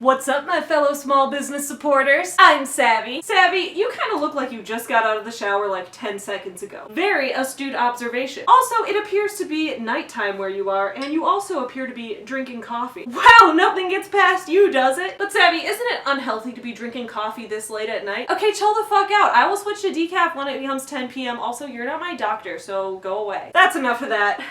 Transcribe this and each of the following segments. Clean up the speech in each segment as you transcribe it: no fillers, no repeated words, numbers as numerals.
What's up, my fellow small business supporters? I'm Savvy. Savvy, you kind of look like you just got out of the shower like 10 seconds ago. Very astute observation. Also, it appears to be nighttime where you are, and you also appear to be drinking coffee. Wow, nothing gets past you, does it? But Savvy, isn't it unhealthy to be drinking coffee this late at night? Okay, chill the fuck out. I will switch to decaf when it becomes 10 p.m. Also, you're not my doctor, so go away. That's enough of that.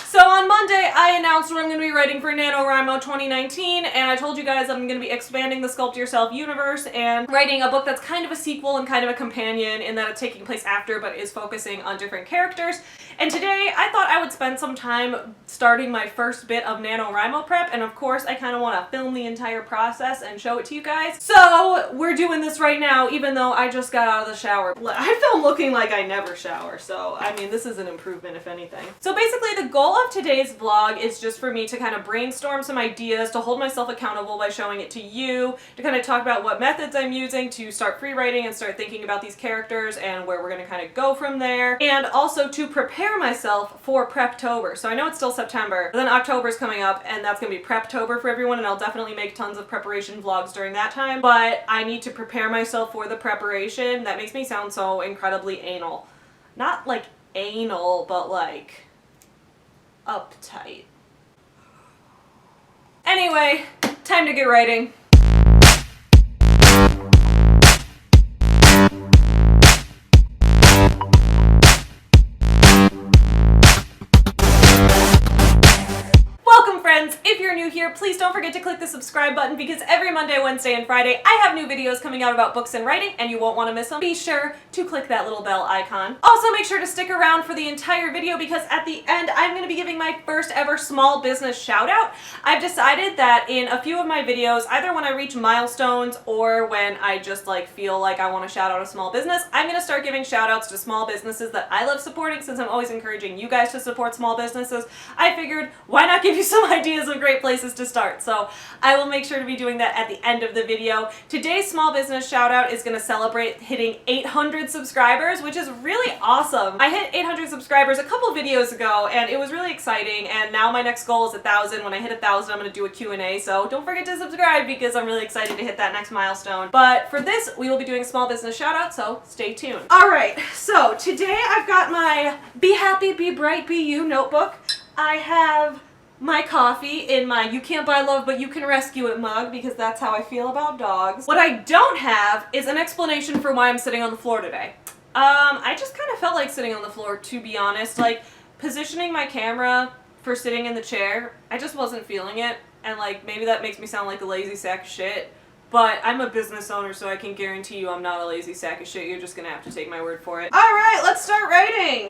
So on Monday, I announced what I'm going to be writing for NaNoWriMo 2019, and I told you guys I'm going to be expanding the Sculpt Yourself universe and writing a book that's kind of a sequel and kind of a companion in that it's taking place after but is focusing on different characters. And today, I thought I would spend some time starting my first bit of NaNoWriMo prep, and of course, I kind of want to film the entire process and show it to you guys. So we're doing this right now, even though I just got out of the shower. I film looking like I never shower, so I mean, this is an improvement if anything. So basically, the goal of today's vlog is just for me to kind of brainstorm some ideas, to hold myself accountable by showing it to you, to kind of talk about what methods I'm using to start free writing and start thinking about these characters and where we're going to kind of go from there, and also to prepare myself for Preptober. So I know it's still September, but then October's coming up and that's going to be Preptober for everyone, and I'll definitely make tons of preparation vlogs during that time, but I need to prepare myself for the preparation. That makes me sound so incredibly anal. Not like anal, but like uptight. Anyway, time to get writing. Welcome, friends. If you're new here, please don't forget to click the subscribe button because every Monday, Wednesday, and Friday I have new videos coming out about books and writing and you won't want to miss them. Be sure to click that little bell icon. Also, make sure to stick around for the entire video because at the end I'm going to be giving my first ever small business shout out. I've decided that in a few of my videos, either when I reach milestones or when I just like feel like I want to shout out a small business, I'm going to start giving shout outs to small businesses that I love supporting. Since I'm always encouraging you guys to support small businesses, I figured why not give you some ideas of great places to start. So I will make sure to be doing that at the end of the video. Today's small business shout out is going to celebrate hitting 800 subscribers, which is really awesome. I hit 800 subscribers a couple videos ago and it was really exciting, and now my next goal is 1,000. When I hit 1,000, I'm going to do a Q&A, so don't forget to subscribe because I'm really excited to hit that next milestone. But for this, we will be doing a small business shout out, so stay tuned. Alright, so today I've got my Be Happy, Be Bright, Be You notebook. I have my coffee in my You Can't Buy Love But You Can Rescue It mug because that's how I feel about dogs. What I don't have is an explanation for why I'm sitting on the floor today. I just kind of felt like sitting on the floor, to be honest. Like, positioning my camera for sitting in the chair, I just wasn't feeling it. And like, maybe that makes me sound like a lazy sack of shit, but I'm a business owner, so I can guarantee you I'm not a lazy sack of shit. You're just gonna have to take my word for it. Alright, let's start writing!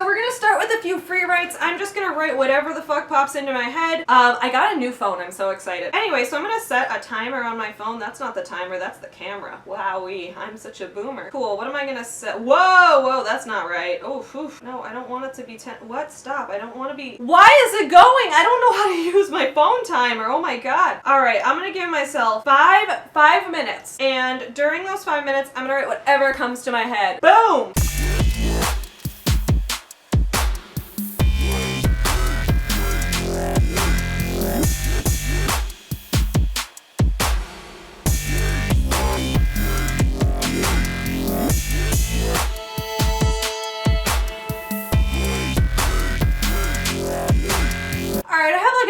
We're gonna start with a few free writes. I'm just gonna write whatever the fuck pops into my head. I got a new phone, I'm so excited. Anyway, so I'm gonna set a timer on my phone. That's not the timer, that's the camera. Wowee, I'm such a boomer. Cool, what am I gonna set? Whoa, that's not right. Oof. No, I don't want it to be what? Stop, I don't wanna be. Why is it going? I don't know how to use my phone timer, oh my god. Alright, I'm gonna give myself five minutes. And during those 5 minutes, I'm gonna write whatever comes to my head. Boom!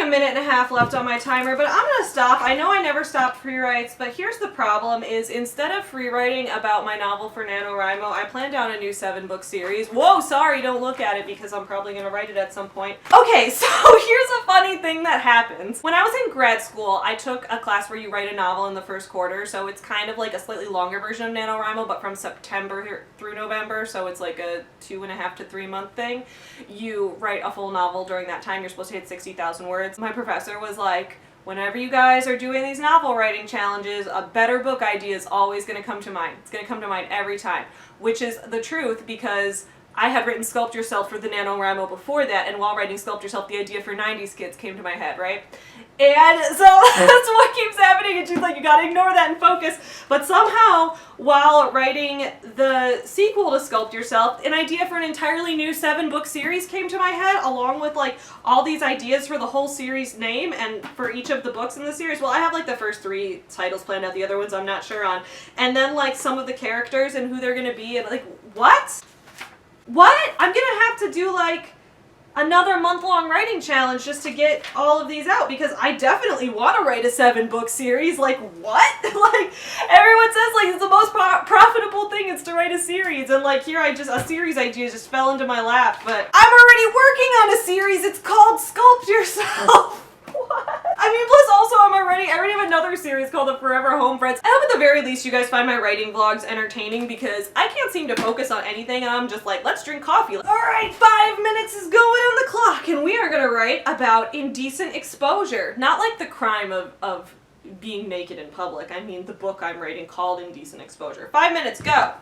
Minute and a half left on my timer, but I'm gonna stop. I know I never stopped free writes, but here's the problem is instead of free writing about my novel for NaNoWriMo, I planned out a new 7-book series. Whoa, sorry, don't look at it because I'm probably gonna write it at some point. Okay, so here's a funny thing that happens. When I was in grad school, I took a class where you write a novel in the first quarter, so it's kind of like a slightly longer version of NaNoWriMo, but from September through November, so it's like a 2.5 to 3 month thing. You write a full novel during that time. You're supposed to hit 60,000 words. My professor was like, whenever you guys are doing these novel writing challenges, a better book idea is always going to come to mind. It's going to come to mind every time, which is the truth because I had written Sculpt Yourself for the NaNoWriMo before that, and while writing Sculpt Yourself, the idea for 90s Kids came to my head, right? And so that's what keeps happening, and she's like, you gotta ignore that and focus. But somehow, while writing the sequel to Sculpt Yourself, an idea for an entirely new 7-book series came to my head, along with like all these ideas for the whole series name and for each of the books in the series. Well, I have like the first 3 titles planned out, the other ones I'm not sure on. And then like some of the characters and who they're gonna be, and like, what? What? I'm gonna have to do like another month-long writing challenge just to get all of these out, because I definitely want to write a 7-book series. Like, what? Like, everyone says like it's the most profitable thing is to write a series, and like here a series idea just fell into my lap. But I'm already working on a series. It's called Sculpt Yourself. What? I mean, plus also I already have another series called The Forever Home Friends. I hope at the very least you guys find my writing vlogs entertaining, because I can't seem to focus on anything, and I'm just like, let's drink coffee. Alright, 5 minutes is going on the clock, and we are gonna write about indecent exposure. Not like the crime of being naked in public. I mean the book I'm writing called Indecent Exposure. 5 minutes, go!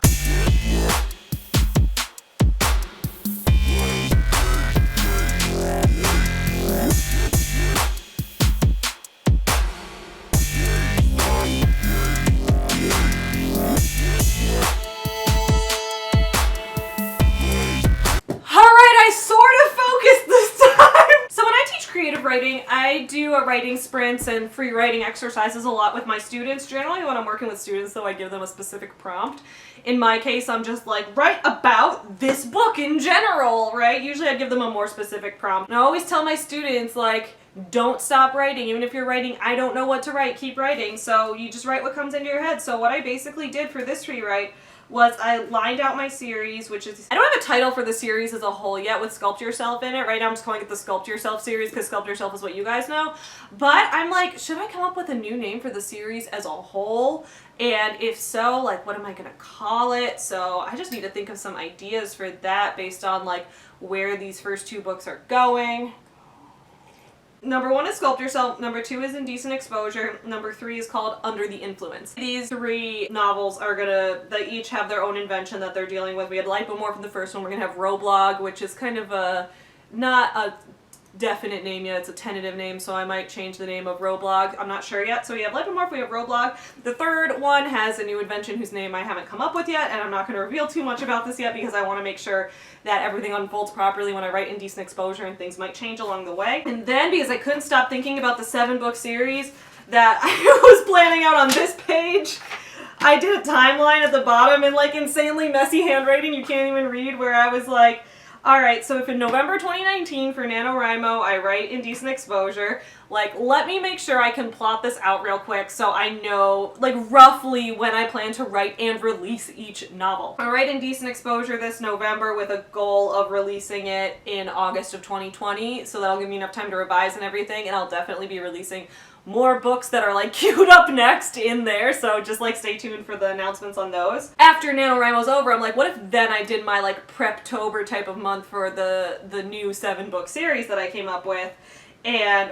Writing, I do writing sprints and free writing exercises a lot with my students. Generally when I'm working with students though, I give them a specific prompt. In my case, I'm just like, write about this book in general, right? Usually I give them a more specific prompt. And I always tell my students, like, don't stop writing. Even if you're writing, I don't know what to write, keep writing. So you just write what comes into your head. So what I basically did for this free write was I lined out my series, which is, I don't have a title for the series as a whole yet with Sculpt Yourself in it. Right now I'm just calling it the Sculpt Yourself series because Sculpt Yourself is what you guys know. But I'm like, should I come up with a new name for the series as a whole? And if so, like, what am I gonna call it? So I just need to think of some ideas for that based on like where these first 2 books are going. Number 1 is Sculpt Yourself, number 2 is Indecent Exposure, number 3 is called Under the Influence. These 3 novels are they each have their own invention that they're dealing with. We had Lipomorph in the first one, we're gonna have Roblog, which is kind of not a definite name yet, it's a tentative name, so I might change the name of Roblog. I'm not sure yet. So we have Lipomorph, we have Roblog. The third one has a new invention whose name I haven't come up with yet, and I'm not going to reveal too much about this yet because I want to make sure that everything unfolds properly when I write Indecent Exposure, and things might change along the way. And then, because I couldn't stop thinking about the 7-book series that I was planning out on this page, I did a timeline at the bottom in like insanely messy handwriting you can't even read, where I was like, alright, so if in November 2019 for NaNoWriMo I write Indecent Exposure, like, let me make sure I can plot this out real quick so I know, like, roughly when I plan to write and release each novel. I write Indecent Exposure this November with a goal of releasing it in August of 2020, so that'll give me enough time to revise and everything, and I'll definitely be releasing more books that are like queued up next in there, so just like stay tuned for the announcements on those. After NaNoWriMo's over, I'm like, what if then I did my like Preptober type of month for the new 7-book series that I came up with,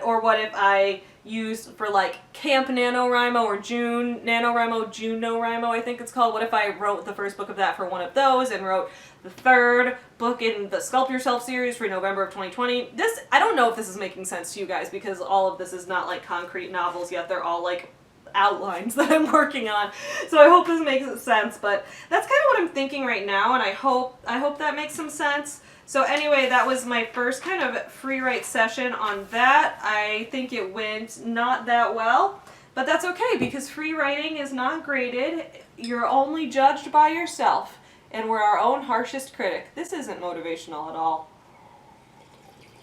or what if I used for like Camp NaNoWriMo or June NaNoWriMo, June NoWriMo I think it's called. What if I wrote the first book of that for one of those and wrote the 3rd book in the Sculpt Yourself series for November of 2020. I don't know if this is making sense to you guys because all of this is not like concrete novels yet. They're all like outlines that I'm working on. So I hope this makes sense, but that's kind of what I'm thinking right now, and I hope that makes some sense. So anyway, that was my first kind of free write session on that. I think it went not that well, but that's okay because free writing is not graded. You're only judged by yourself, and we're our own harshest critic. This isn't motivational at all.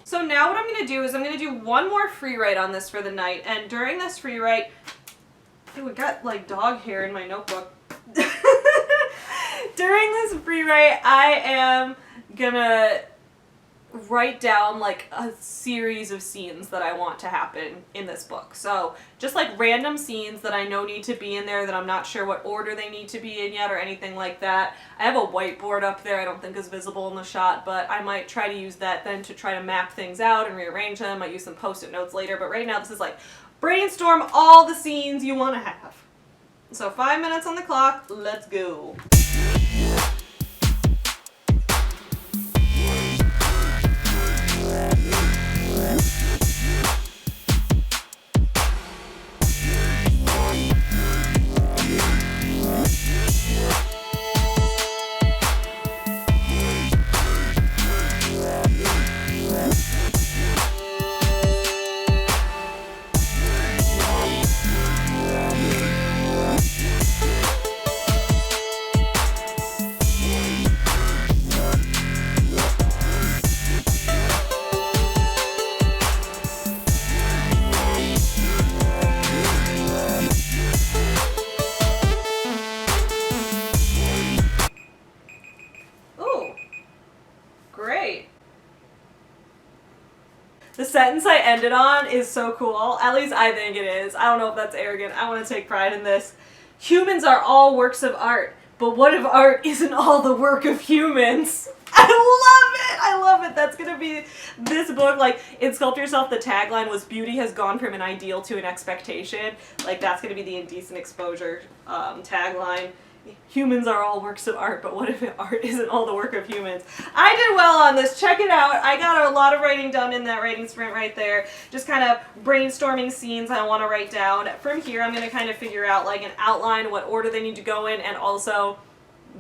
So now what I'm going to do is I'm going to do one more free write on this for the night, and during this free write, we got like dog hair in my notebook. During this free write, I am gonna write down like a series of scenes that I want to happen in this book. So just like random scenes that I know need to be in there that I'm not sure what order they need to be in yet or anything like that. I have a whiteboard up there I don't think is visible in the shot, but I might try to use that then to try to map things out and rearrange them. I might use some post-it notes later, but right now this is like brainstorm all the scenes you want to have. So 5 minutes on the clock, let's go. sentence I ended on is so cool. At least I think it is. I don't know if that's arrogant. I want to take pride in this. Humans are all works of art, but what if art isn't all the work of humans? I love it! I love it! That's gonna be this book. Like, in Sculpt Yourself, the tagline was beauty has gone from an ideal to an expectation. Like, that's gonna be the Indecent Exposure tagline. Humans are all works of art, but what if art isn't all the work of humans? I did well on this. Check it out. I got a lot of writing done in that writing sprint right there. Just kind of brainstorming scenes I want to write down. From here, I'm going to kind of figure out like an outline, what order they need to go in, and also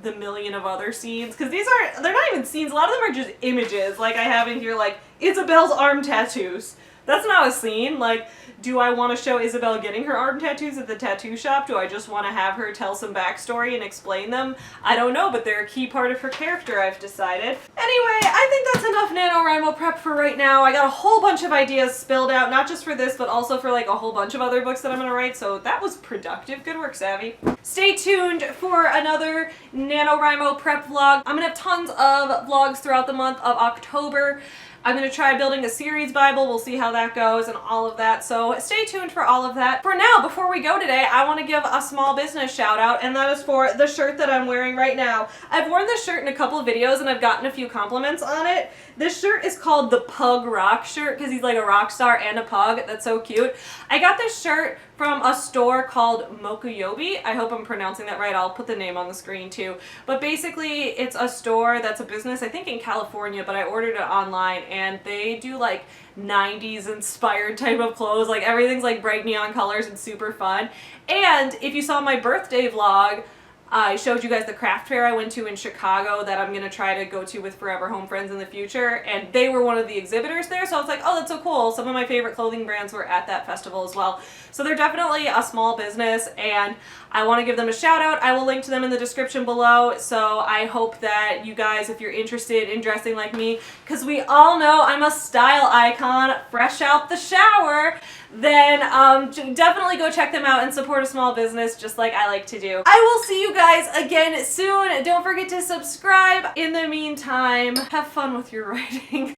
the million of other scenes. Because they're not even scenes. A lot of them are just images. Like I have in here, like, Isabel's arm tattoos. That's not a scene. Like, do I want to show Isabel getting her arm tattoos at the tattoo shop? Do I just want to have her tell some backstory and explain them? I don't know, but they're a key part of her character, I've decided. Anyway, I think that's enough NaNoWriMo prep for right now. I got a whole bunch of ideas spilled out, not just for this, but also for like a whole bunch of other books that I'm going to write, so that was productive. Good work, Savvy. Stay tuned for another NaNoWriMo prep vlog. I'm going to have tons of vlogs throughout the month of October. I'm going to try building a series Bible. We'll see how that goes and all of that. So stay tuned for all of that. For now, before we go today, I want to give a small business shout out, and that is for the shirt that I'm wearing right now. I've worn this shirt in a couple of videos and I've gotten a few compliments on it. This shirt is called the Pug Rock shirt because he's like a rock star and a pug. That's so cute. I got this shirt from a store called Mokuyobi. I hope I'm pronouncing that right. I'll put the name on the screen too. But basically, it's a store that's a business, I think in California, but I ordered it online, and they do like 90s inspired type of clothes. Like everything's like bright neon colors and super fun. And if you saw my birthday vlog, I showed you guys the craft fair I went to in Chicago that I'm going to try to go to with Forever Home Friends in the future, and they were one of the exhibitors there, so I was like, oh, that's so cool. Some of my favorite clothing brands were at that festival as well. So they're definitely a small business, and I want to give them a shout out. I will link to them in the description below, so I hope that you guys, if you're interested in dressing like me, because we all know I'm a style icon, fresh out the shower, then definitely go check them out and support a small business just like I like to do. I will see you guys again soon. Don't forget to subscribe. In the meantime, have fun with your writing.